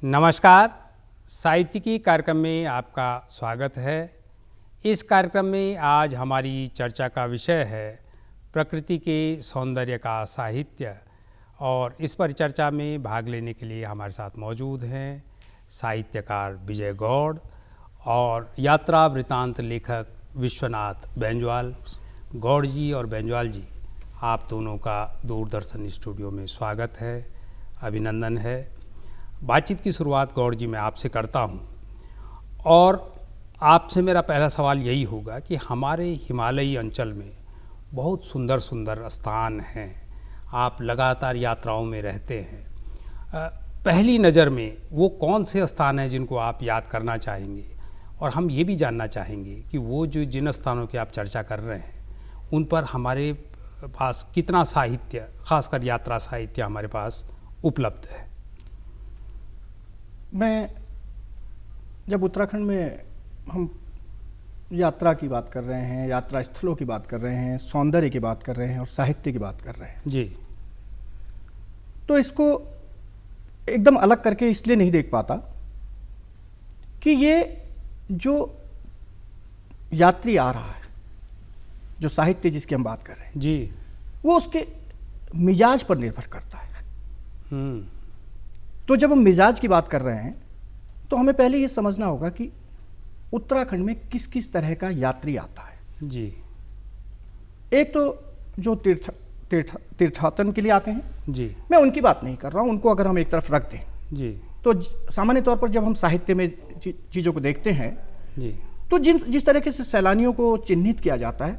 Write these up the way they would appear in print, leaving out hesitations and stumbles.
नमस्कार। साहित्यिकी कार्यक्रम में आपका स्वागत है। इस कार्यक्रम में आज हमारी चर्चा का विषय है प्रकृति के सौंदर्य का साहित्य, और इस पर चर्चा में भाग लेने के लिए हमारे साथ मौजूद हैं साहित्यकार विजय गौड़ और यात्रा वृतांत लेखक विश्वनाथ बेंजवाल। गौड़ जी और बेंजवाल जी, आप दोनों का दूरदर्शन स्टूडियो में स्वागत है, अभिनंदन है। बातचीत की शुरुआत गौड़ जी मैं आपसे करता हूं, और आपसे मेरा पहला सवाल यही होगा कि हमारे हिमालयी अंचल में बहुत सुंदर सुंदर स्थान हैं, आप लगातार यात्राओं में रहते हैं। पहली नज़र में वो कौन से स्थान हैं जिनको आप याद करना चाहेंगे, और हम ये भी जानना चाहेंगे कि वो जो जिन स्थानों की आप चर्चा कर रहे हैं उन पर हमारे पास कितना साहित्य, खासकर यात्रा साहित्य हमारे पास उपलब्ध है। मैं जब उत्तराखंड में हम यात्रा की बात कर रहे हैं, यात्रा स्थलों की बात कर रहे हैं, सौंदर्य की बात कर रहे हैं और साहित्य की बात कर रहे हैं जी, तो इसको एकदम अलग करके इसलिए नहीं देख पाता कि ये जो यात्री आ रहा है, जो साहित्य जिसकी हम बात कर रहे हैं जी, वो उसके मिजाज पर निर्भर करता है। तो जब हम मिजाज की बात कर रहे हैं तो हमें पहले ये समझना होगा कि उत्तराखंड में किस किस तरह का यात्री आता है। जी, एक तो जो तीर्थाटन के लिए आते हैं, जी, मैं उनकी बात नहीं कर रहा हूँ, उनको अगर हम एक तरफ रख दें जी, तो सामान्य तौर पर जब हम साहित्य में चीज़ों को देखते हैं जी, तो जिस तरीके से सैलानियों को चिन्हित किया जाता है,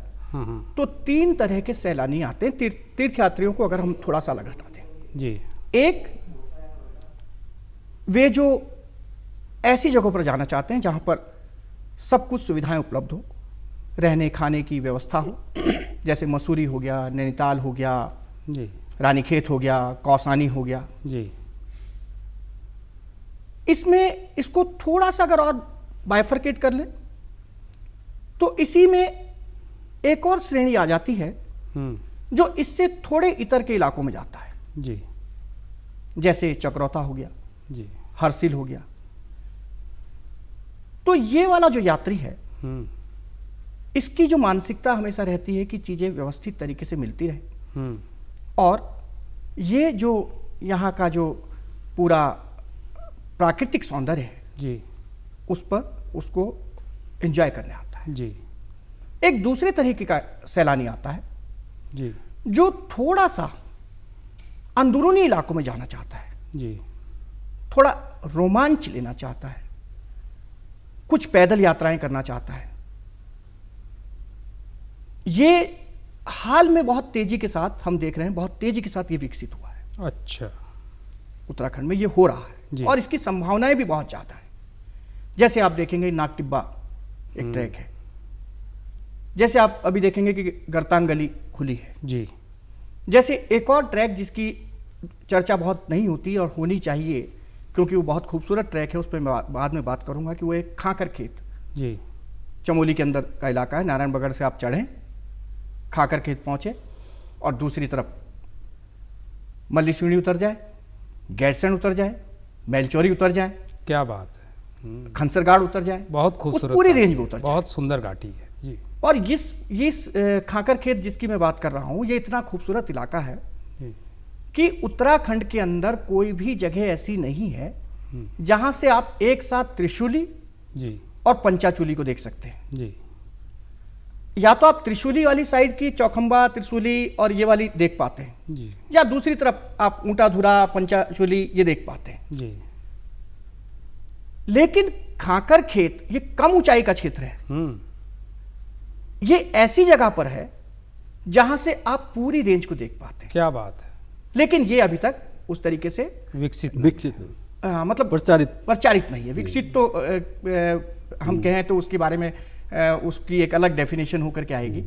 तो 3 तरह के सैलानी आते हैं तीर्थयात्रियों को अगर हम थोड़ा सा अलग हटा दें। जी, एक, वे जो ऐसी जगहों पर जाना चाहते हैं जहां पर सब कुछ सुविधाएं उपलब्ध हो, रहने खाने की व्यवस्था हो, जैसे मसूरी हो गया, नैनीताल हो गया, जी, रानीखेत हो गया, कौसानी हो गया। जी, इसमें इसको थोड़ा सा अगर और बाइफरकेट कर लें तो इसी में एक और श्रेणी आ जाती है जो इससे थोड़े इतर के इलाकों में जाता है। जी, जैसे चक्रौता हो गया, जी, हरसिल हो गया। तो ये वाला जो यात्री है, इसकी जो मानसिकता हमेशा रहती है कि चीजें व्यवस्थित तरीके से मिलती रहे, और ये जो यहाँ का जो पूरा प्राकृतिक सौंदर्य है जी, उस पर उसको एंजॉय करने आता है। जी, एक दूसरे तरीके का सैलानी आता है जी, जो थोड़ा सा अंदरूनी इलाकों में जाना चाहता है, जी, थोड़ा रोमांच लेना चाहता है, कुछ पैदल यात्राएं करना चाहता है। ये हाल में बहुत तेजी के साथ हम देख रहे हैं, बहुत तेजी के साथ ये विकसित हुआ है। अच्छा, उत्तराखंड में ये हो रहा है और इसकी संभावनाएं भी बहुत ज्यादा है। जैसे आप देखेंगे नागटिब्बा एक ट्रैक है, जैसे आप अभी देखेंगे कि गरतांगली खुली है, जी, जैसे एक और ट्रैक जिसकी चर्चा बहुत नहीं होती और होनी चाहिए क्योंकि वो बहुत खूबसूरत ट्रैक है, उस पर मैं बाद में बात करूंगा, कि वो एक खाकर खेत, जी, चमोली के अंदर का इलाका है। नारायणबगड़ से आप चढ़ें, खाकर खेत पहुंचे और दूसरी तरफ मल्लीस्वीणी उतर जाए, गैरसैंण उतर जाए, मैलचौरी उतर जाए, क्या बात है, खंसरगाड़ उतर जाए, बहुत खूबसूरत, पूरी रेंज में उतर जाए। बहुत सुंदर घाटी है। जी, और इस खाकर खेत जिसकी मैं बात कर रहा हूं, ये इतना खूबसूरत इलाका है कि उत्तराखंड के अंदर कोई भी जगह ऐसी नहीं है जहां से आप एक साथ त्रिशूली जी, और पंचाचूली को देख सकते हैं। जी, या तो आप त्रिशूली वाली साइड की चौखंबा, त्रिशूली और ये वाली देख पाते हैं, जी, या दूसरी तरफ आप ऊंटाधुरा, पंचाचूली ये देख पाते हैं। जी, लेकिन खाकर खेत ये कम ऊंचाई का क्षेत्र है, ये ऐसी जगह पर है जहां से आप पूरी रेंज को देख पाते हैं। क्या बात है, लेकिन ये अभी तक उस तरीके से विकसित मतलब प्रचारित नहीं है। विकसित तो हम कहें तो उसके बारे में उसकी एक अलग डेफिनेशन होकर के आएगी।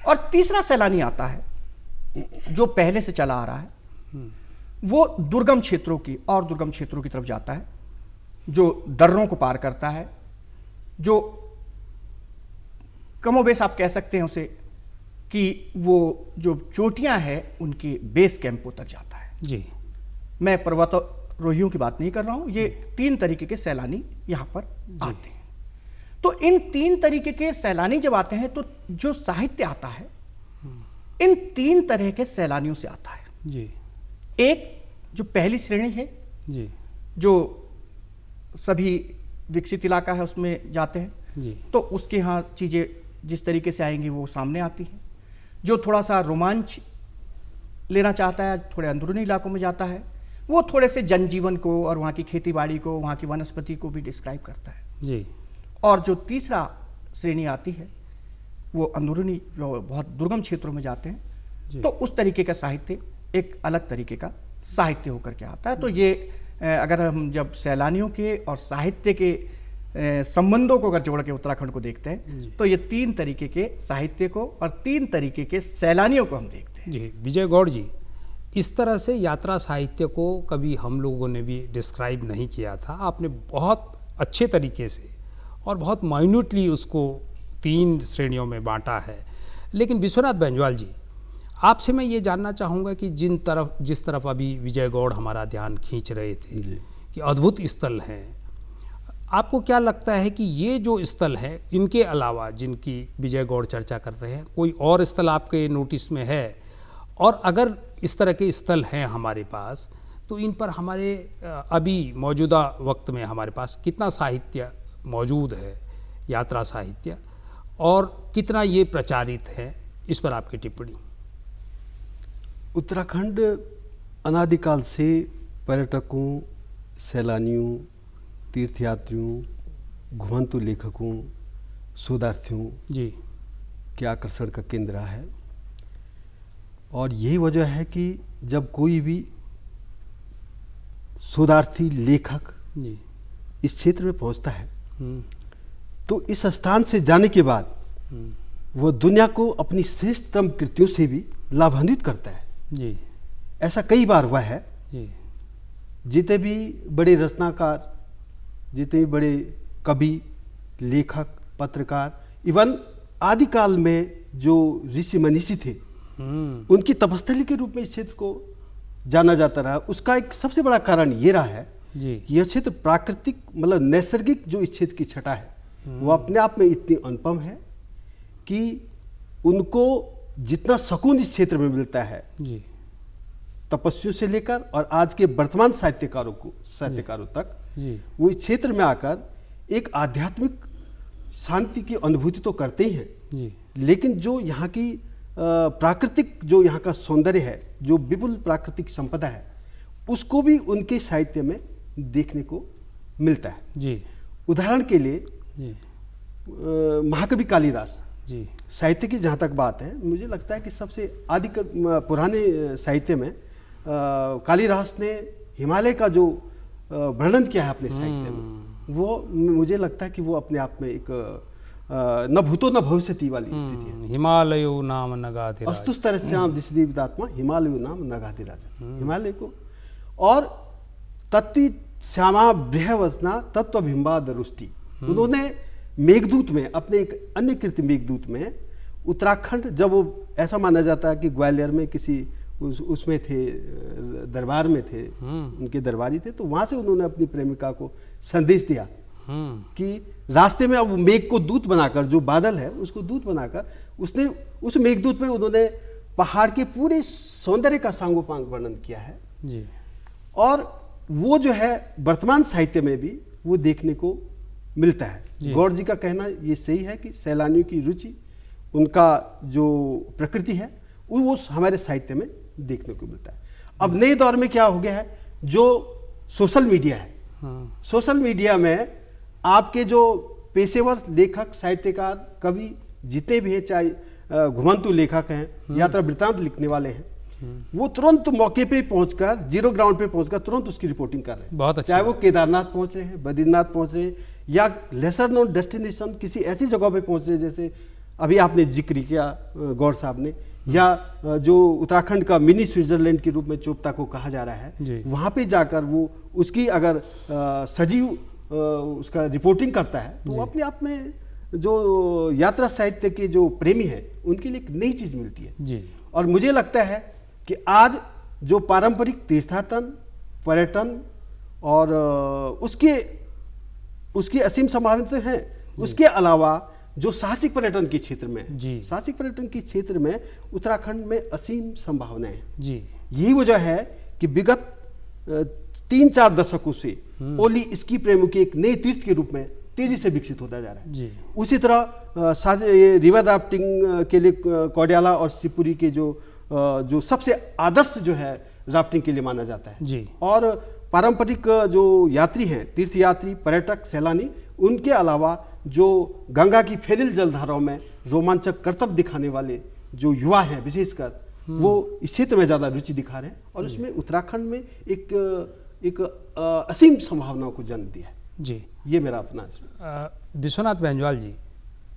और तीसरा सैलानी आता है जो पहले से चला आ रहा है, वो दुर्गम क्षेत्रों की और दुर्गम क्षेत्रों की तरफ जाता है, जो दर्रों को पार करता है, जो कमोबेश आप कह सकते हैं उसे कि वो जो चोटियां हैं उनके बेस कैंपों तक जाता है। जी, मैं पर्वतों रोहियों की बात नहीं कर रहा हूँ, ये 3 तरीके के सैलानी यहाँ पर आते हैं। तो इन 3 तरीके के सैलानी जब आते हैं तो जो साहित्य आता है इन 3 तरह के सैलानियों से आता है जी। एक जो पहली श्रेणी है जी। जो सभी विकसित इलाका है उसमें जाते हैं जी। तो उसके यहाँ चीज़ें जिस तरीके से आएंगी वो सामने आती हैं। जो थोड़ा सा रोमांच लेना चाहता है, थोड़े अंदरूनी इलाकों में जाता है, वो थोड़े से जनजीवन को और वहाँ की खेती बाड़ी को, वहाँ की वनस्पति को भी डिस्क्राइब करता है जी। और जो तीसरा श्रेणी आती है वो अंदरूनी जो बहुत दुर्गम क्षेत्रों में जाते हैं, तो उस तरीके का साहित्य एक अलग तरीके का साहित्य होकर के आता है। तो ये अगर हम जब सैलानियों के और साहित्य के संबंधों को अगर जोड़ के उत्तराखंड को देखते हैं तो ये 3 तरीके के साहित्य को और 3 तरीके के सैलानियों को हम देखते हैं। जी विजय गौड़ जी, इस तरह से यात्रा साहित्य को कभी हम लोगों ने भी डिस्क्राइब नहीं किया था। आपने बहुत अच्छे तरीके से और बहुत माइन्यूटली उसको 3 श्रेणियों में बांटा है। लेकिन विश्वनाथ बेंजवाल जी, आपसे मैं ये जानना चाहूँगा कि जिस तरफ अभी विजय गौड़ हमारा ध्यान खींच रहे थे कि अद्भुत स्थल हैं, आपको क्या लगता है कि ये जो स्थल हैं इनके अलावा जिनकी विजय गौड़ चर्चा कर रहे हैं, कोई और स्थल आपके नोटिस में है? और अगर इस तरह के स्थल हैं हमारे पास तो इन पर हमारे अभी मौजूदा वक्त में हमारे पास कितना साहित्य मौजूद है, यात्रा साहित्य, और कितना ये प्रचारित है, इस पर आपकी टिप्पणी। उत्तराखंड अनादिकाल से पर्यटकों, सैलानियों, तीर्थयात्रियों, घुमंतु लेखकों, शोधार्थियों जी के आकर्षण का केंद्र रहा है। और यही वजह है कि जब कोई भी शोधार्थी लेखक जी इस क्षेत्र में पहुंचता है तो इस स्थान से जाने के बाद वह दुनिया को अपनी श्रेष्ठतम कृतियों से भी लाभान्वित करता है। जी ऐसा कई बार हुआ है। जी जितने भी बड़े रचनाकार, जितने भी बड़े कवि, लेखक, पत्रकार, इवन आदिकाल में जो ऋषि मनीषी थे उनकी तपस्थली के रूप में इस क्षेत्र को जाना जाता रहा। उसका एक सबसे बड़ा कारण ये रहा है जी कि यह क्षेत्र प्राकृतिक, मतलब नैसर्गिक जो इस क्षेत्र की छटा है वो अपने आप में इतनी अनुपम है कि उनको जितना सुकून इस क्षेत्र में मिलता है, जी तपस्वियों से लेकर और आज के वर्तमान साहित्यकारों तक, जी वो इस क्षेत्र में आकर एक आध्यात्मिक शांति की अनुभूति तो करते ही हैं, जी लेकिन जो यहाँ की प्राकृतिक, जो यहाँ का सौंदर्य है, जो विपुल प्राकृतिक संपदा है, उसको भी उनके साहित्य में देखने को मिलता है। जी उदाहरण के लिए जी महाकवि कालिदास, जी साहित्य की जहाँ तक बात है, मुझे लगता है कि सबसे पुराने साहित्य में कालिदास ने हिमालय का जो वर्णन किया है अपने साहित्य में, वो मुझे लगता है कि वो अपने आप में एक न भूतो न भविष्यति वाली स्थिति है। हिमालयो नाम नगाधिराज, अस्तुस्तरस्याम दिशि विदात्मा हिमालयो नाम नगाधिराज। हिमालय को और तत्व श्यामा बृहवसना तत्वबिंबाद रुष्टि, उन्होंने मेघदूत में, अपने एक अन्य कृति मेघदूत में उत्तराखंड, जब वो ऐसा माना जाता है कि ग्वालियर में किसी उसमें थे, दरबार में थे, उनके दरबारी थे, तो वहाँ से उन्होंने अपनी प्रेमिका को संदेश दिया कि रास्ते में अब मेघ को दूत बनाकर, जो बादल है उसको दूत बनाकर, उसने उस मेघदूत में उन्होंने पहाड़ के पूरे सौंदर्य का सांगोपांग वर्णन किया है। जी और वो जो है वर्तमान साहित्य में भी वो देखने को मिलता है। गौड़ जी का कहना ये सही है कि सैलानियों की रुचि, उनका जो प्रकृति है, वो हमारे साहित्य में देखने को मिलता है। अब नए दौर में क्या हो गया है, जो सोशल मीडिया है, सोशल मीडिया में आपके जो पेशेवर लेखक, साहित्यकार, कवि जितने भी हैं, चाहे घुमंतु लेखक हैं, यात्रा वृत्तांत लिखने वाले हैं, वो तुरंत मौके पे पहुंचकर, जीरो ग्राउंड पे पहुंचकर तुरंत उसकी रिपोर्टिंग कर रहे हैं। बहुत अच्छा। चाहे वो केदारनाथ पहुंच रहे हैं, बद्रीनाथ पहुंच रहे हैं, या लेसर नोन डेस्टिनेशन किसी ऐसी जगह पे पहुंच रहे हैं, जैसे अभी आपने जिक्र किया गौड़ साहब ने, या जो उत्तराखंड का मिनी स्विट्जरलैंड के रूप में चोपता को कहा जा रहा है, वहाँ पे जाकर वो उसकी अगर सजीव उसका रिपोर्टिंग करता है, तो अपने आप में जो यात्रा साहित्य के जो प्रेमी हैं उनके लिए एक नई चीज़ मिलती है जी। और मुझे लगता है कि आज जो पारंपरिक तीर्थाटन, पर्यटन और उसकी असीम संभावनाएं हैं। उसके अलावा जो साहसिक पर्यटन के क्षेत्र में, साहसिक पर्यटन के क्षेत्र में उत्तराखंड में असीम संभावनाएं हैं जी। यही वजह है कि विगत 3-4 दशकों से ओली स्की प्रेमियों के एक नए तीर्थ के रूप में तेजी से विकसित होता जा रहा है जी। उसी तरह रिवर राफ्टिंग के लिए कोडियाला और शिवपुरी के जो सबसे आदर्श जो है राफ्टिंग के लिए माना जाता है जी। और पारंपरिक जो यात्री हैं, तीर्थ यात्री, पर्यटक, सैलानी, उनके अलावा जो गंगा की फैलिल जलधाराओं में रोमांचक करतब दिखाने वाले जो युवा हैं विशेषकर, वो इस क्षेत्र में ज़्यादा रुचि दिखा रहे हैं और उसमें उत्तराखंड में एक असीम संभावनाओं को जन्म दिया है जी। ये मेरा अपना विश्वनाथ बेंजवाल जी,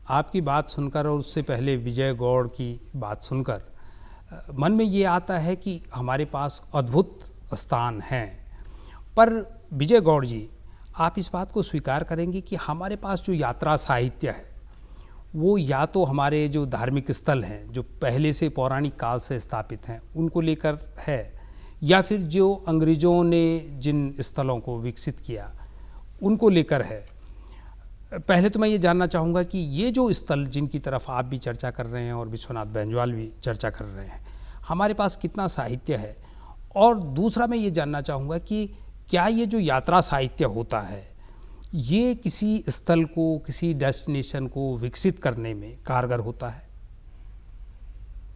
आपकी बात सुनकर और उससे पहले विजय गौड़ की बात सुनकर मन में ये आता है कि हमारे पास अद्भुत स्थान हैं, पर विजय गौड़ जी, आप इस बात को स्वीकार करेंगे कि हमारे पास जो यात्रा साहित्य है वो या तो हमारे जो धार्मिक स्थल हैं जो पहले से पौराणिक काल से स्थापित हैं उनको लेकर है, या फिर जो अंग्रेज़ों ने जिन स्थलों को विकसित किया उनको लेकर है। पहले तो मैं ये जानना चाहूँगा कि ये जो स्थल जिनकी तरफ आप भी चर्चा कर रहे हैं और विश्वनाथ बेंजवाल भी चर्चा कर रहे हैं, हमारे पास कितना साहित्य है, और दूसरा मैं ये जानना चाहूँगा कि क्या ये जो यात्रा साहित्य होता है ये किसी स्थल को, किसी डेस्टिनेशन को विकसित करने में कारगर होता है?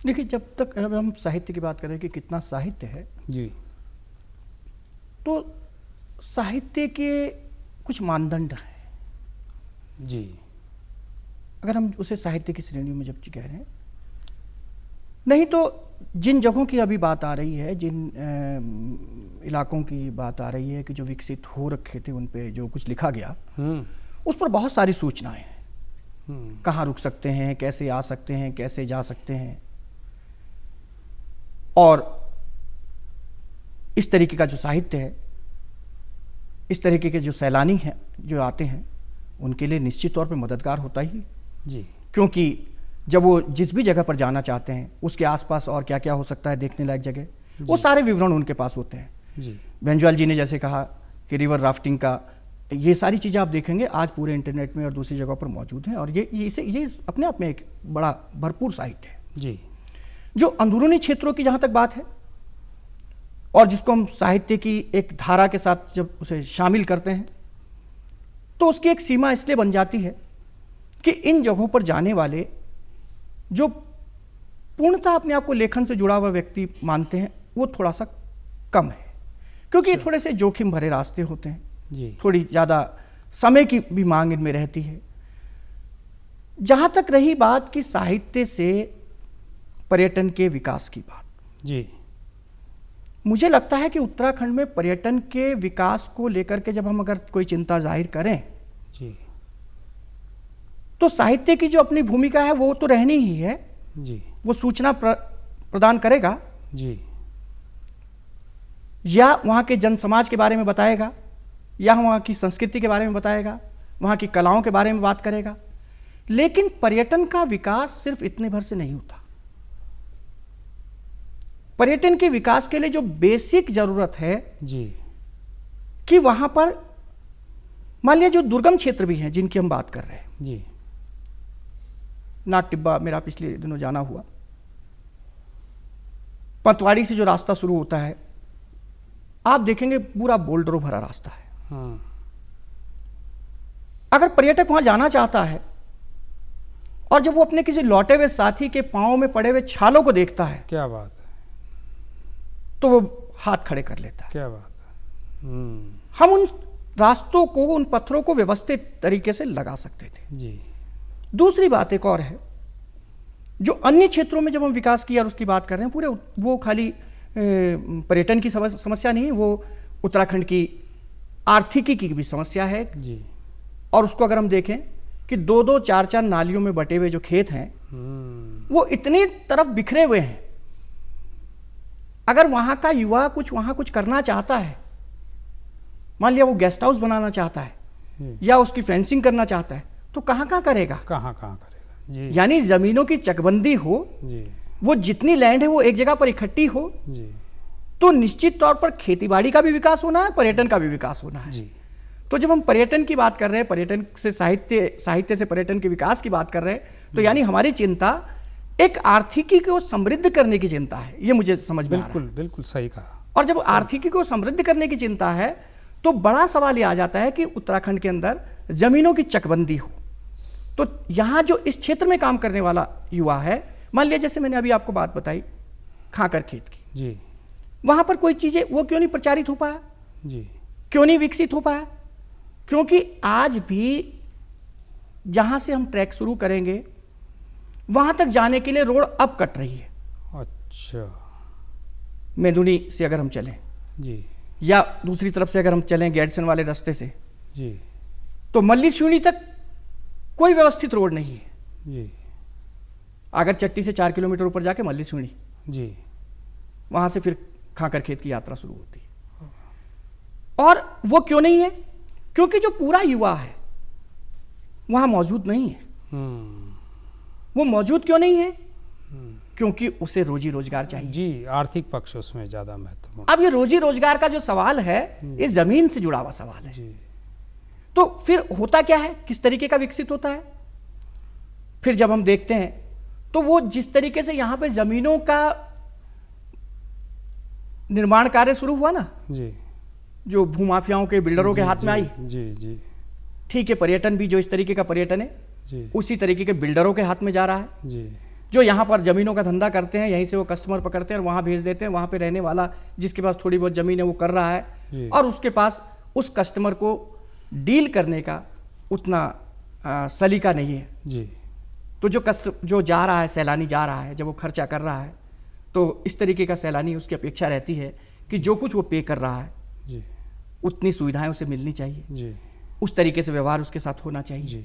देखिए, जब तक हम साहित्य की बात करें कि कितना साहित्य है जी, तो साहित्य के कुछ मानदंड हैं जी। अगर हम उसे साहित्य की श्रेणी में जब कह रहे हैं, नहीं तो जिन जगहों की अभी बात आ रही है, जिन इलाकों की बात आ रही है कि जो विकसित हो रखे थे, उन पे जो कुछ लिखा गया उस पर बहुत सारी सूचनाएं हैं। कहाँ रुक सकते हैं, कैसे आ सकते हैं, कैसे जा सकते हैं, और इस तरीके का जो साहित्य है, इस तरीके के जो सैलानी हैं जो आते हैं, उनके लिए निश्चित तौर पे मददगार होता ही जी। क्योंकि जब वो जिस भी जगह पर जाना चाहते हैं उसके आसपास और क्या क्या हो सकता है देखने लायक जगह, वो सारे विवरण उनके पास होते हैं जी। बेंजवाल जी ने जैसे कहा कि रिवर राफ्टिंग का, ये सारी चीज़ें आप देखेंगे आज पूरे इंटरनेट में और दूसरी जगहों पर मौजूद हैं, और ये अपने आप में एक बड़ा भरपूर साहित्य है जी। जो अंदरूनी क्षेत्रों की जहाँ तक बात है, और जिसको हम साहित्य की एक धारा के साथ जब उसे शामिल करते हैं, तो उसकी एक सीमा इसलिए बन जाती है कि इन जगहों पर जाने वाले जो पूर्णतः अपने आप को लेखन से जुड़ा हुआ व्यक्ति मानते हैं, वो थोड़ा सा कम है, क्योंकि ये थोड़े से जोखिम भरे रास्ते होते हैं जी। थोड़ी ज़्यादा समय की भी मांग इनमें रहती है। जहाँ तक रही बात कि साहित्य से पर्यटन के विकास की बात जी, मुझे लगता है कि उत्तराखंड में पर्यटन के विकास को लेकर के जब हम अगर कोई चिंता जाहिर करें जी, तो साहित्य की जो अपनी भूमिका है वो तो रहनी ही है जी। वो सूचना प्रदान करेगा जी, या वहाँ के जन समाज के बारे में बताएगा, या वहाँ की संस्कृति के बारे में बताएगा, वहाँ की कलाओं के बारे में बात करेगा, लेकिन पर्यटन का विकास सिर्फ इतने भर से नहीं होता। पर्यटन के विकास के लिए जो बेसिक जरूरत है जी, कि वहां पर मान लिया जो दुर्गम क्षेत्र भी हैं जिनकी हम बात कर रहे हैं जी, नाग टिब्बा मेरा पिछले दिनों जाना हुआ, पतवाड़ी से जो रास्ता शुरू होता है आप देखेंगे पूरा बोल्डरों भरा रास्ता है हाँ। अगर पर्यटक वहां जाना चाहता है और जब वो अपने किसी लौटे हुए साथी के पांव में पड़े हुए छालों को देखता है, क्या बात है, तो वो हाथ खड़े कर लेता है। क्या बात है। हम उन रास्तों को, उन पत्थरों को व्यवस्थित तरीके से लगा सकते थे जी। दूसरी बात एक और है, जो अन्य क्षेत्रों में जब हम विकास किया और उसकी बात कर रहे हैं, पूरे वो खाली पर्यटन की समस्या नहीं है, वो उत्तराखंड की आर्थिकी की भी समस्या है जी। और उसको अगर हम देखें कि 2-2, 4-4 नालियों में बटे हुए जो खेत हैं वो इतनी तरफ बिखरे हुए हैं, अगर वहां का युवा वहां कुछ करना चाहता है, मान लिया वो गेस्ट हाउस बनाना चाहता है या उसकी फेंसिंग करना चाहता है, तो कहां करेगा, कहां करेगा जी। यानी जमीनों की चकबंदी हो जी। वो जितनी लैंड है वो एक जगह पर इकट्ठी हो जी। तो निश्चित तौर पर खेतीबाड़ी का भी विकास होना है, पर्यटन का भी विकास होना है। जी। तो जब हम पर्यटन की बात कर रहे हैं, पर्यटन से साहित्य से पर्यटन के विकास की बात कर रहे हैं, तो यानी हमारी चिंता एक आर्थिकी को समृद्ध करने की चिंता है, ये मुझे समझ में आ रहा है। बिल्कुल बिल्कुल सही कहा। और जब आर्थिकी को समृद्ध करने की चिंता है तो बड़ा सवाल ये आ जाता है कि उत्तराखंड के अंदर जमीनों की चकबंदी हो। तो यहाँ जो इस क्षेत्र में काम करने वाला युवा है, मान लिया जैसे मैंने अभी आपको बात बताई खाकर खेत की, जी वहां पर कोई चीजें वो क्यों नहीं प्रचारित हो पाया, जी क्यों नहीं विकसित हो पाया? क्योंकि आज भी जहां से हम ट्रैक शुरू करेंगे वहां तक जाने के लिए रोड अब कट रही है। अच्छा। मेदुनी से अगर हम चलें जी या दूसरी तरफ से अगर हम चलें गैडसन वाले रास्ते से, जी तो मल्ली सीढ़ी तक कोई व्यवस्थित रोड नहीं है। जी आगर चट्टी से 4 किलोमीटर ऊपर जाके मल्ली सीढ़ी, जी वहां से फिर खाकर खेत की यात्रा शुरू होती है। और वो क्यों नहीं है? क्योंकि जो पूरा युवा है वहां मौजूद नहीं है। वो मौजूद क्यों नहीं है? क्योंकि उसे रोजी रोजगार चाहिए। जी, आर्थिक पक्ष उसमें ज़्यादा महत्वपूर्ण। अब ये रोजी रोजगार का जो सवाल है, ये जमीन से जुड़ा हुआ सवाल है। जी तो फिर होता क्या है, किस तरीके का विकसित होता है? फिर जब हम देखते हैं तो वो जिस तरीके से यहां पे जमीनों का निर्माण कार्य शुरू हुआ ना, जी जो भूमाफियाओं के बिल्डरों के हाथ में आई, जी जी ठीक है, पर्यटन भी जो इस तरीके का पर्यटन है जी उसी तरीके के बिल्डरों के हाथ में जा रहा है, जी जो यहाँ पर जमीनों का धंधा करते हैं, यहीं से वो कस्टमर पकड़ते हैं और वहाँ भेज देते हैं। वहाँ पे रहने वाला जिसके पास थोड़ी बहुत ज़मीन है वो कर रहा है और उसके पास उस कस्टमर को डील करने का उतना सलीका नहीं है। जी। तो जो जा रहा है, सैलानी जा रहा है, जब वो खर्चा कर रहा है तो इस तरीके का सैलानी उसकी अपेक्षा रहती है कि जो कुछ वो पे कर रहा है जी उतनी सुविधाएं उसे मिलनी चाहिए, जी उस तरीके से व्यवहार उसके साथ होना चाहिए। जी।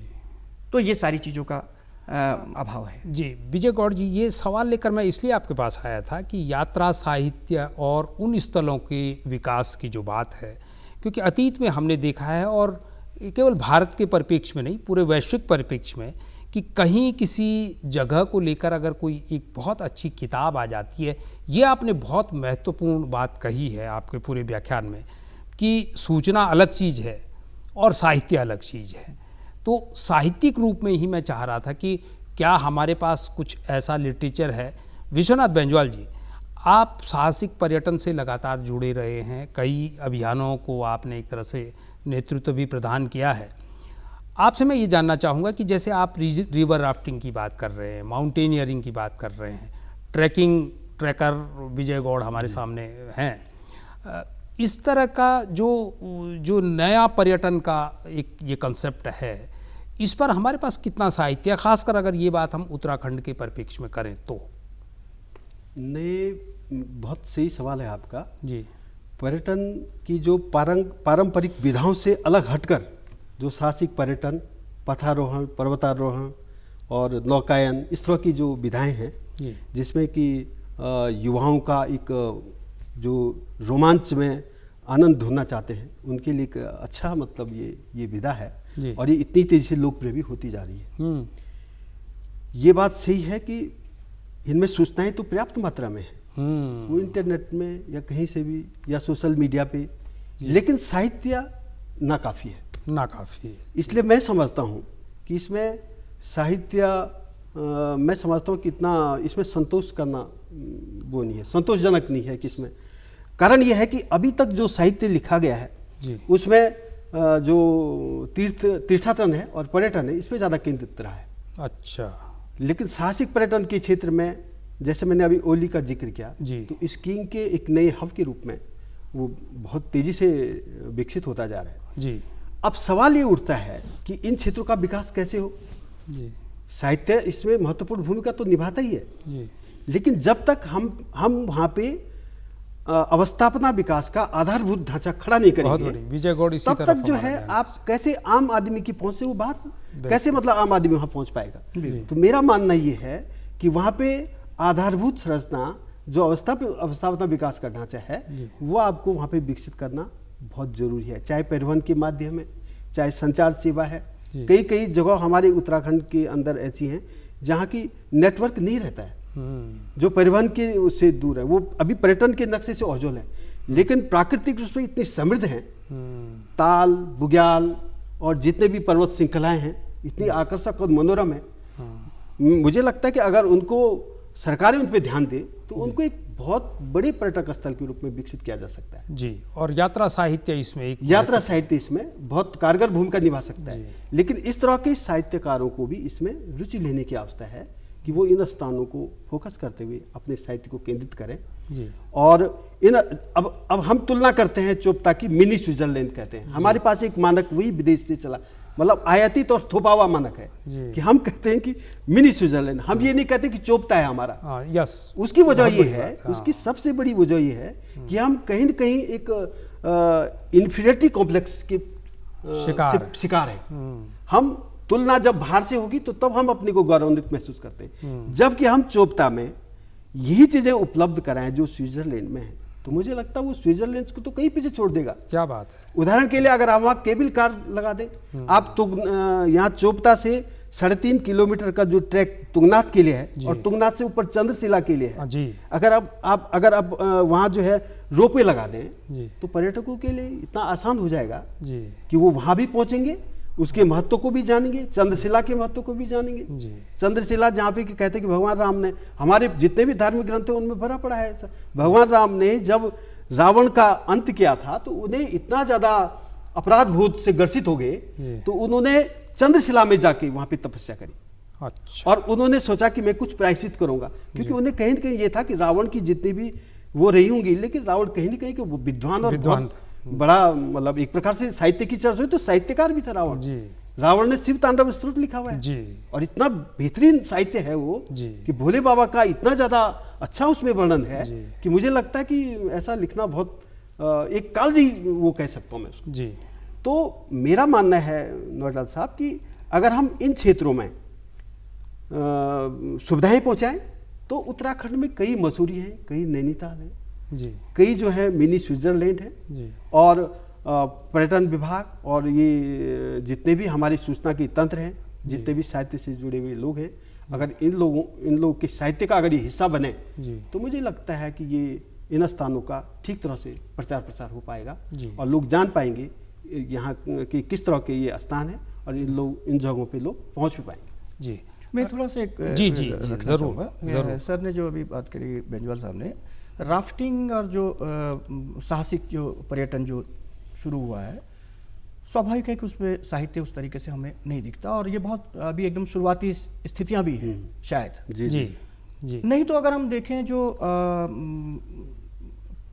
तो ये सारी चीज़ों का अभाव है। जी विजय गौड़ जी, ये सवाल लेकर मैं इसलिए आपके पास आया था कि यात्रा साहित्य और उन स्थलों के विकास की जो बात है, क्योंकि अतीत में हमने देखा है और केवल भारत के परिप्रेक्ष्य में नहीं, पूरे वैश्विक परिप्रेक्ष्य में, कि कहीं किसी जगह को लेकर अगर कोई एक बहुत अच्छी किताब आ जाती है, ये आपने बहुत महत्वपूर्ण बात कही है आपके पूरे व्याख्यान में कि सूचना अलग चीज़ है और साहित्य अलग चीज़ है। तो साहित्यिक रूप में ही मैं चाह रहा था कि क्या हमारे पास कुछ ऐसा लिटरेचर है। विश्वनाथ बेंजवाल जी, आप साहसिक पर्यटन से लगातार जुड़े रहे हैं, कई अभियानों को आपने एक तरह से नेतृत्व भी प्रदान किया है। आपसे मैं ये जानना चाहूँगा कि जैसे आप रिवर राफ्टिंग की बात कर रहे हैं, माउंटेनियरिंग की बात कर रहे हैं, ट्रैकर विजय गौड़ हमारे सामने हैं, इस तरह का जो नया पर्यटन का एक ये कंसेप्ट है, इस पर हमारे पास कितना साहित्य है, खासकर अगर ये बात हम उत्तराखंड के परिप्रेक्ष्य में करें तो? बहुत सही सवाल है आपका जी। पर्यटन की जो पारंपरिक विधाओं से अलग हटकर जो साहसिक पर्यटन, पथारोहण, पर्वतारोहण और नौकायन, इस तरह की जो विधाएं हैं जिसमें कि युवाओं का एक जो रोमांच में आनंद ढूंढना चाहते हैं उनके लिए एक अच्छा मतलब ये विधा है और ये इतनी तेजी से लोकप्रिय भी होती जा रही है। ये बात सही है कि इनमें सूचनाएं तो पर्याप्त मात्रा में है, वो इंटरनेट में या कहीं से भी या सोशल मीडिया पे, लेकिन साहित्य नाकाफ़ी है। नाकाफ़ी है। इसलिए मैं समझता हूँ कि इसमें साहित्य मैं समझता हूँ कि इतना इसमें संतोष करना वो नहीं है, संतोषजनक नहीं है कि इसमें। कारण यह है कि अभी तक जो साहित्य लिखा गया है उसमें जो तीर्थाटन है और पर्यटन है, इस पर ज़्यादा केंद्रित रहा है। अच्छा। लेकिन साहसिक पर्यटन के क्षेत्र में जैसे मैंने अभी ओली का जिक्र किया, तो स्कीइंग के एक नए हब के रूप में वो बहुत तेज़ी से विकसित होता जा रहा है। जी। अब सवाल ये उठता है कि इन क्षेत्रों का विकास कैसे हो। जी। साहित्य इसमें महत्वपूर्ण भूमिका तो निभाता ही है जी। लेकिन जब तक हम वहाँ पे अवस्थापना विकास का आधारभूत ढांचा खड़ा नहीं करेंगे, विजय गौड़, इसी तब तक जो है आप कैसे आम आदमी की पहुंच से वो बात कैसे मतलब आम आदमी वहाँ पहुंच पाएगा। तो मेरा मानना ये है कि वहाँ पे आधारभूत संरचना जो अवस्थापना विकास का ढांचा है वो आपको वहाँ पे विकसित करना बहुत जरूरी है, चाहे परिवहन के माध्यम में, चाहे संचार सेवा है। कई जगह हमारे उत्तराखंड के अंदर ऐसी हैं जहाँ की नेटवर्क नहीं रहता है, जो परिवहन के उससे दूर है, वो अभी पर्यटन के नक्शे से ओझल है, लेकिन प्राकृतिक रूप से इतनी समृद्ध हैं, ताल, बुग्याल और जितने भी पर्वत श्रृंखलाएं हैं इतनी आकर्षक और मनोरम है। मुझे लगता है कि अगर उनको सरकारें उन पर ध्यान दे तो उनको एक बहुत बड़े पर्यटक स्थल के रूप में विकसित किया जा सकता है जी। और यात्रा साहित्य इसमें एक यात्रा साहित्य इसमें बहुत कारगर भूमिका निभा सकता है। लेकिन इस तरह के साहित्यकारों को भी इसमें रुचि लेने की आवश्यकता है कि वो इन स्थानों को फोकस करते हुए अपने साहित्य को केंद्रित करें जी। और इन अब हम तुलना करते हैं चोपता की मिनी स्विट्जरलैंड कहते हैं। हमारे पास एक मानक वही विदेश से चला, मतलब आयातित और थोपा हुआ मानक है कि हम कहते हैं कि मिनी स्विट्जरलैंड, हम ये नहीं कहते कि चोपता है हमारा। यस, उसकी वजह ये है, उसकी सबसे बड़ी वजह ये है कि हम कहीं न कहीं एक इन्फीरियरिटी कॉम्प्लेक्स के शिकार है। हम तुलना जब बाहर से होगी तो तब हम अपने को गौरवान्वित महसूस करते हैं, जबकि हम चोपता में यही चीजें उपलब्ध कराएं जो स्विट्जरलैंड में है, तो मुझे लगता है वो स्विट्जरलैंड को तो कहीं पीछे छोड़ देगा। क्या बात है। उदाहरण के लिए अगर आप वहाँ केबल कार लगा दें, आप तो यहाँ चोपता से 3.5 किलोमीटर का जो ट्रैक तुंगनाथ के लिए है और तुंगनाथ से ऊपर चंद्रशिला के लिए है जी। अगर आप वहाँ जो है रोपवे लगा दें तो पर्यटकों के लिए इतना आसान हो जाएगा जी कि वो वहाँ भी पहुँचेंगे, उसके महत्व को भी जानेंगे, चंद्रशिला के महत्व को भी जानेंगे। चंद्रशिला जहाँ पे कहते हैं कि भगवान राम ने, हमारे जितने भी धार्मिक ग्रंथ हैं उनमें भरा पड़ा है ऐसा, भगवान राम ने जब रावण का अंत किया था तो उन्हें इतना ज्यादा अपराध बोध से ग्रसित हो गए तो उन्होंने चंद्रशिला में जाके वहां पे तपस्या करी। अच्छा। और उन्होंने सोचा कि मैं कुछ प्रायश्चित करूंगा, क्योंकि उन्हें कहीं न कहीं ये था कि रावण की जितनी भी वो रही होंगी, लेकिन रावण कहीं न कहीं कि वो विद्वान और बड़ा, मतलब एक प्रकार से साहित्य की चर्चा हुई तो साहित्यकार भी था रावण जी। रावण ने शिव तांडव स्तोत्र लिखा हुआ है जी। और इतना बेहतरीन साहित्य है वो कि भोले बाबा का इतना ज्यादा अच्छा उसमें वर्णन है कि मुझे लगता है कि ऐसा लिखना बहुत एक कालजी वो कह सकता हूँ मैं उसको जी। तो मेरा मानना है नौलाल साहब कि अगर हम इन क्षेत्रों में सुविधाएं पहुंचाएं तो उत्तराखंड में कई मसूरी हैं, कई नैनीताल है जी, कई जो है मिनी स्विट्जरलैंड है जी। और पर्यटन विभाग और ये जितने भी हमारी सूचना के तंत्र हैं, जितने भी साहित्य से जुड़े हुए लोग हैं, अगर इन लोगों के साहित्य का अगर ये हिस्सा बने तो मुझे लगता है कि ये इन स्थानों का ठीक तरह से प्रचार प्रसार हो पाएगा और लोग जान पाएंगे यहाँ के किस तरह के ये स्थान है और इन जगहों पे लोग पहुँच भी पाएंगे जी। मैं थोड़ा सा एक जी जी जरूर सर ने जो अभी बात करी बेंजवाल साहब ने, राफ्टिंग और जो साहसिक जो पर्यटन जो शुरू हुआ है, स्वाभाविक है कि उसमें साहित्य उस तरीके से हमें नहीं दिखता और ये बहुत अभी एकदम शुरुआती स्थितियां भी हैं शायद जी जी जी। नहीं तो अगर हम देखें जो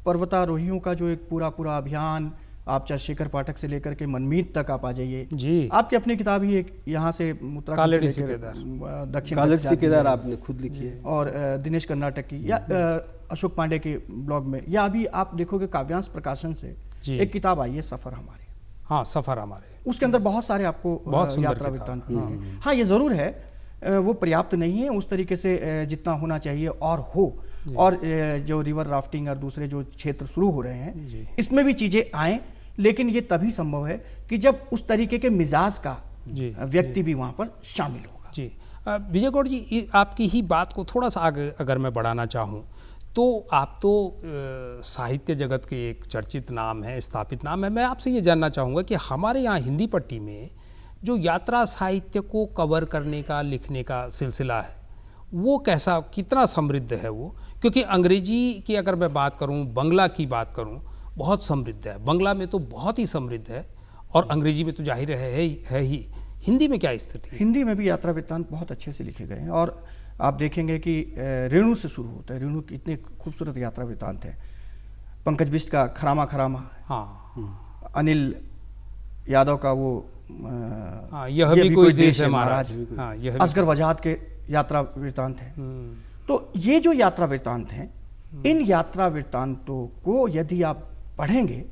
पर्वतारोहियों का जो एक पूरा अभियान, आप चाहे शेखर पाठक से लेकर के मनमीत तक आप आ जाइए जी। आपकी अपनी किताब ही एक यहाँ से उत्तराखंड से दक्षिण कालड़ी केदार आपने खुद लिखी है, और दिनेश कर्नाटक की या अशोक पांडे के ब्लॉग में, या अभी आप देखोगे काव्यांश प्रकाशन से एक किताब आई है सफर हमारे। हाँ, सफर हमारे, उसके अंदर बहुत सारे आपको यात्रा वृत्तांत। हाँ, ये जरूर है वो पर्याप्त नहीं है उस तरीके से जितना होना चाहिए और हो, और जो रिवर राफ्टिंग और दूसरे जो क्षेत्र शुरू हो रहे हैं इसमें भी चीजें आए, लेकिन ये तभी संभव है कि जब उस तरीके के मिजाज का व्यक्ति भी वहां पर शामिल होगा जी। विजय गौड़ जी, आपकी ही बात को थोड़ा सा आगे अगर मैं बढ़ाना चाहूँ तो आप तो साहित्य जगत के एक चर्चित नाम है, स्थापित नाम है। मैं आपसे ये जानना चाहूँगा कि हमारे यहाँ हिंदी पट्टी में जो यात्रा साहित्य को कवर करने का, लिखने का सिलसिला है वो कैसा, कितना समृद्ध है वो? क्योंकि अंग्रेजी की अगर मैं बात करूँ, बंगला की बात करूँ, बहुत समृद्ध है, बंगला में तो बहुत ही समृद्ध है और अंग्रेजी में तो जाहिर है ही। हिंदी में क्या स्थिति है? हिंदी में भी यात्रा वृत्तांत बहुत अच्छे से लिखे गए हैं और आप देखेंगे कि रेणु से शुरू होता है, रेणु की इतने खूबसूरत यात्रा वृत्तांत है। पंकज बिष्ट का खरामा खरामा, हाँ, अनिल यादव का वो यह भी कोई देश है महाराज, असगर वजाहत के यात्रा वृत्तांत है। तो ये जो यात्रा वृत्तांत हैं, इन यात्रा वृत्तांतों को यदि आप पढ़ेंगे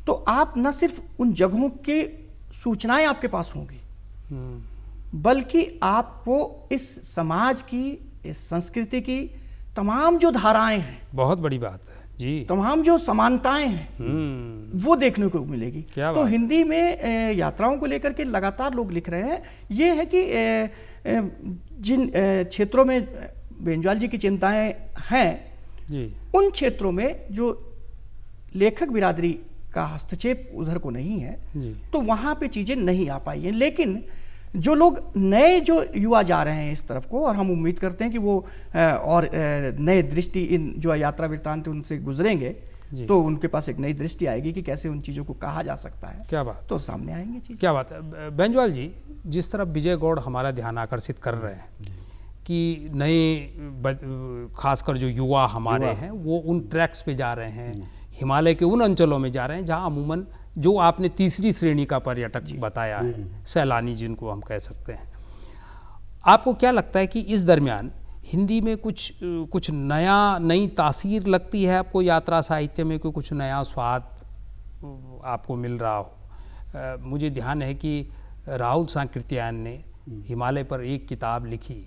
तो आप न सिर्फ उन जगहों के सूचनाएं आपके पास होंगी, बल्कि आपको इस समाज की, इस संस्कृति की तमाम जो धाराएं हैं, बहुत बड़ी बात है जी, तमाम जो समानताएं हैं वो देखने को मिलेगी। तो हिंदी में यात्राओं को लेकर के लगातार लोग लिख रहे हैं। ये है कि जिन क्षेत्रों में बेंजवाल जी की चिंताएं हैं जी उन क्षेत्रों में जो लेखक बिरादरी का हस्तक्षेप उधर को नहीं है, जी तो वहाँ पे चीज़ें नहीं आ पाई हैं। लेकिन जो लोग नए जो युवा जा रहे हैं इस तरफ को, और हम उम्मीद करते हैं कि वो और नए दृष्टि इन जो यात्रा वृत्तांत उनसे गुजरेंगे तो उनके पास एक नई दृष्टि आएगी कि कैसे उन चीज़ों को कहा जा सकता है। क्या बात, तो सामने आएंगे चीज़। क्या बात है। बेंजवाल जी, जिस तरफ विजय गौड़ हमारा ध्यान आकर्षित कर रहे हैं कि नए खासकर जो युवा हमारे हैं वो उन ट्रैक्स पे जा रहे हैं, हिमालय के उन अंचलों में जा रहे हैं जहाँ अमूमन जो आपने तीसरी श्रेणी का पर्यटक बताया है, सैलानी जिनको हम कह सकते हैं। आपको क्या लगता है कि इस दरमियान हिंदी में कुछ नई तासीर लगती है आपको, यात्रा साहित्य में कोई कुछ नया स्वाद आपको मिल रहा हो? मुझे ध्यान है कि राहुल सांकृत्यायन ने हिमालय पर एक किताब लिखी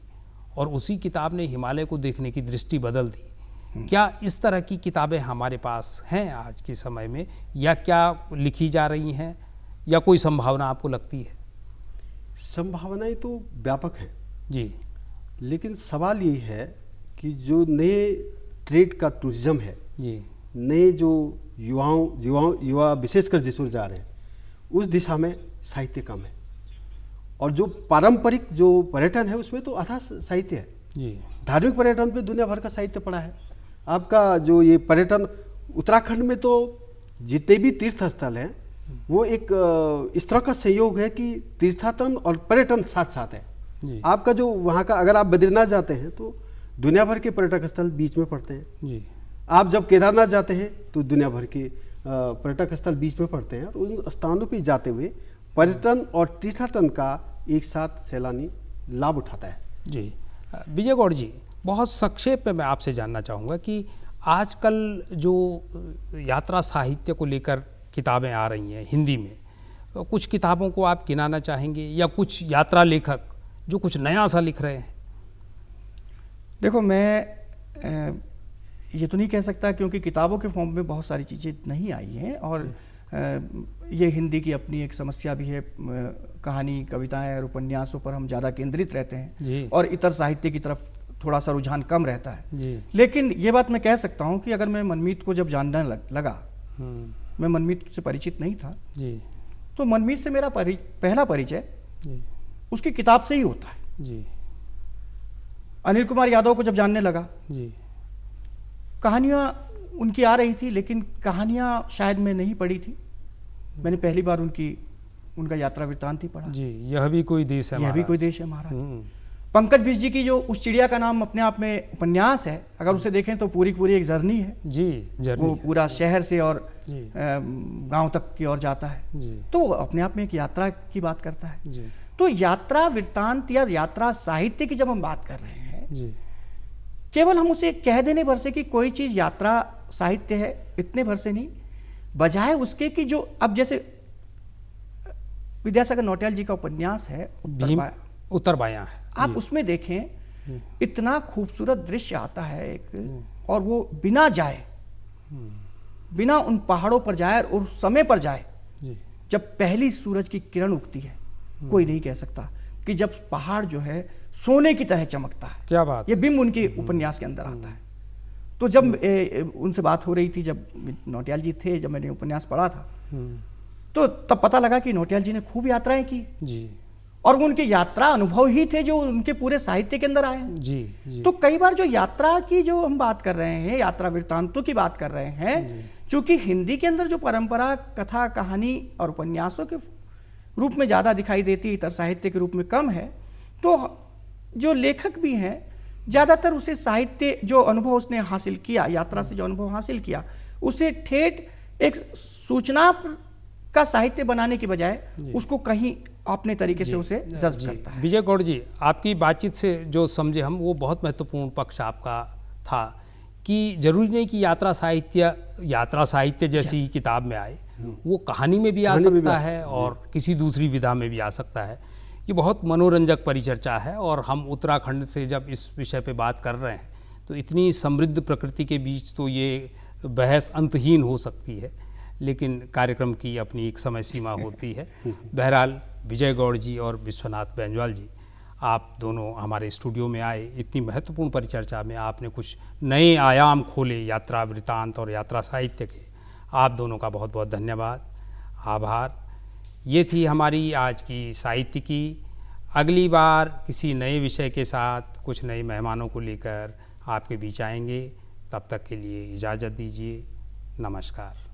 और उसी किताब ने हिमालय को देखने की दृष्टि बदल दी। क्या इस तरह की किताबें हमारे पास हैं आज के समय में, या क्या लिखी जा रही हैं, या कोई संभावना आपको लगती है? संभावनाएं तो व्यापक हैं जी, लेकिन सवाल यही है कि जो नए ट्रेड का टूरिज्म है जी नए जो युवा विशेषकर जिस ओर जा रहे हैं उस दिशा में साहित्य कम है, और जो पारंपरिक जो पर्यटन है उसमें तो आधा साहित्य है। जी धार्मिक पर्यटन पे दुनिया भर का साहित्य पड़ा है। आपका जो ये पर्यटन उत्तराखंड में तो जितने भी तीर्थ स्थल हैं वो एक इस तरह का संयोग है कि तीर्थाटन और पर्यटन साथ साथ है। जी आपका जो वहाँ का, अगर आप बद्रीनाथ जाते हैं तो दुनिया भर के पर्यटक स्थल बीच में पड़ते हैं। जी आप जब केदारनाथ जाते हैं तो दुनिया भर के पर्यटक स्थल बीच में पड़ते हैं, और उन स्थानों पर जाते हुए पर्यटन और तीर्थाटन का एक साथ सैलानी लाभ उठाता है। जी विजय गौड़ जी, बहुत संक्षेप में मैं आपसे जानना चाहूँगा कि आजकल जो यात्रा साहित्य को लेकर किताबें आ रही हैं हिंदी में, कुछ किताबों को आप गिनाना चाहेंगे, या कुछ यात्रा लेखक जो कुछ नया सा लिख रहे हैं? देखो, मैं ये तो नहीं कह सकता क्योंकि किताबों के फॉर्म में बहुत सारी चीज़ें नहीं आई हैं, और ये हिंदी की अपनी एक समस्या भी है। कहानी, कविताएं और उपन्यासों पर हम ज़्यादा केंद्रित रहते हैं और इतर साहित्य की तरफ थोड़ा सा रुझान कम रहता है जी। लेकिन ये बात मैं कह सकता हूँ कि अगर मैं मनमीत को जब जानने लगा, मैं मनमीत से परिचित नहीं था जी, तो मनमीत से मेरा पहला परिचय उसकी किताब से ही होता है जी। अनिल कुमार यादव को जब जानने लगा जी, कहानियाँ उनकी आ रही थी, लेकिन कहानियाँ शायद मैं नहीं पढ़ी थी। मैंने पहली बार उनका यात्रा वृत्तांत ही पढ़ा। जी, यह भी कोई देश है, यह भी कोई देश है महाराज। पंकज बिष्ट जी की जो उस चिड़िया का नाम अपने आप में उपन्यास है, अगर उसे देखें तो पूरी एक जर्नी है जी, जर्नी वो पूरा शहर से और गांव तक की ओर जाता है जी। तो अपने आप में एक यात्रा की बात करता है जी। तो यात्रा वृत्तांत या यात्रा साहित्य की जब हम बात कर रहे हैं जी, केवल हम उसे कह देने भर से कि कोई चीज़ यात्रा साहित्य है, इतने भर से नहीं, बजाय उसके कि जो अब जैसे विद्यासागर नौटियाल जी का उपन्यास है उत्तर बायां है, आप उसमें देखें इतना खूबसूरत दृश्य आता है एक, और वो बिना जाए, बिना उन पहाड़ों पर जाए और उस समय पर जाए जब पहली सूरज की किरण उगती है, कोई नहीं कह सकता कि जब पहाड़ जो है सोने की तरह चमकता है। क्या बात, ये बिंब उनके उपन्यास के अंदर आता है। तो जब उनसे बात हो रही थी, जब नौटियाल जी थे, जब मैंने उपन्यास पढ़ा था तो तब पता लगा कि नौटियाल जी ने खूब यात्राएं की जी, और उनके यात्रा अनुभव ही थे जो उनके पूरे साहित्य के अंदर आए हैं। जी, जी। तो कई बार जो यात्रा की जो हम बात कर रहे हैं, यात्रा वृत्तांतों की बात कर रहे हैं, क्योंकि हिंदी के अंदर जो परंपरा कथा, कहानी और उपन्यासों के रूप में ज़्यादा दिखाई देती है, इतर साहित्य के रूप में कम है, तो जो लेखक भी हैं ज़्यादातर उसे साहित्य जो अनुभव उसने हासिल किया, यात्रा से जो अनुभव हासिल किया, उसे ठेठ एक सूचना का साहित्य बनाने की बजाय उसको कहीं अपने तरीके से उसे जज्ब करता है। विजय गौड़ जी, आपकी बातचीत से जो समझे हम, वो बहुत महत्वपूर्ण पक्ष आपका था कि जरूरी नहीं कि यात्रा साहित्य जैसी किताब में आए, वो कहानी में भी आ सकता है और किसी दूसरी विधा में भी आ सकता है। ये बहुत मनोरंजक परिचर्चा है, और हम उत्तराखंड से जब इस विषय पे बात कर रहे हैं तो इतनी समृद्ध प्रकृति के बीच तो ये बहस अंतहीन हो सकती है, लेकिन कार्यक्रम की अपनी एक समय सीमा होती है। बहरहाल विजय गौड़ जी और विश्वनाथ बेंजवाल जी, आप दोनों हमारे स्टूडियो में आए। इतनी महत्वपूर्ण परिचर्चा में आपने कुछ नए आयाम खोले यात्रा वृतांत और यात्रा साहित्य के। आप दोनों का बहुत बहुत धन्यवाद, आभार। ये थी हमारी आज की साहित्यिकी। अगली बार किसी नए विषय के साथ कुछ नए मेहमानों को लेकर आपके बीच आएंगे। तब तक के लिए इजाज़त दीजिए। नमस्कार।